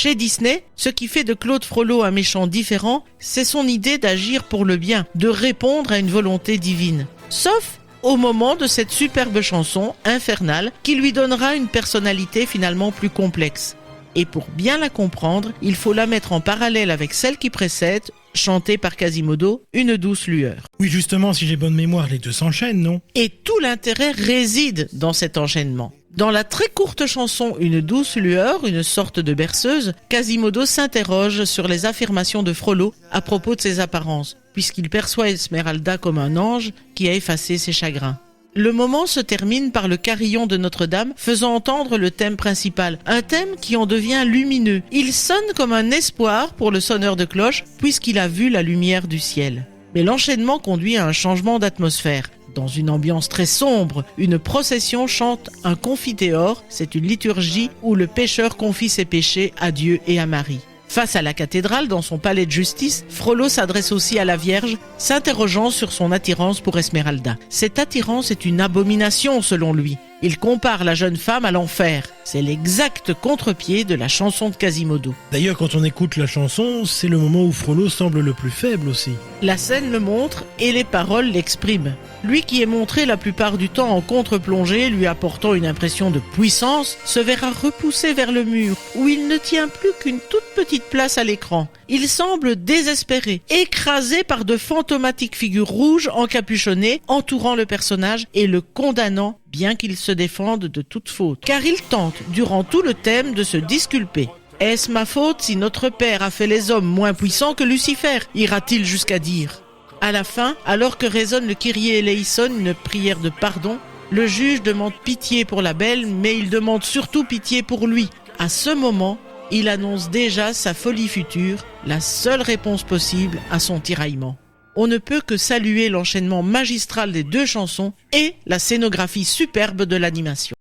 Chez Disney, ce qui fait de Claude Frollo un méchant différent, c'est son idée d'agir pour le bien, de répondre à une volonté divine. Sauf au moment de cette superbe chanson infernale qui lui donnera une personnalité finalement plus complexe. Et pour bien la comprendre, il faut la mettre en parallèle avec celle qui précède, chantée par Quasimodo, Une douce lueur. Oui, justement, si j'ai bonne mémoire, les deux s'enchaînent, non ? Et tout l'intérêt réside dans cet enchaînement. Dans la très courte chanson Une douce lueur, une sorte de berceuse, Quasimodo s'interroge sur les affirmations de Frollo à propos de ses apparences, puisqu'il perçoit Esmeralda comme un ange qui a effacé ses chagrins. Le moment se termine par le carillon de Notre-Dame faisant entendre le thème principal, un thème qui en devient lumineux. Il sonne comme un espoir pour le sonneur de cloche puisqu'il a vu la lumière du ciel. Mais l'enchaînement conduit à un changement d'atmosphère. Dans une ambiance très sombre, une procession chante un confiteor, c'est une liturgie où le pécheur confie ses péchés à Dieu et à Marie. Face à la cathédrale, dans son palais de justice, Frollo s'adresse aussi à la Vierge, s'interrogeant sur son attirance pour Esmeralda. Cette attirance est une abomination selon lui. Il compare la jeune femme à l'enfer. C'est l'exact contre-pied de la chanson de Quasimodo. D'ailleurs, quand on écoute la chanson, c'est le moment où Frollo semble le plus faible aussi. La scène le montre et les paroles l'expriment. Lui qui est montré la plupart du temps en contre-plongée, lui apportant une impression de puissance, se verra repoussé vers le mur, où il ne tient plus qu'une toute petite place à l'écran. Il semble désespéré, écrasé par de fantomatiques figures rouges encapuchonnées, entourant le personnage et le condamnant, bien qu'il se défende de toute faute. Car il tente, durant tout le thème, de se disculper. « Est-ce ma faute si notre Père a fait les hommes moins puissants que Lucifer ?» ira-t-il jusqu'à dire. À la fin, alors que résonne le Kyrie eleison, une prière de pardon, le juge demande pitié pour la belle, mais il demande surtout pitié pour lui. À ce moment, il annonce déjà sa folie future, la seule réponse possible à son tiraillement. On ne peut que saluer l'enchaînement magistral des deux chansons et la scénographie superbe de l'animation.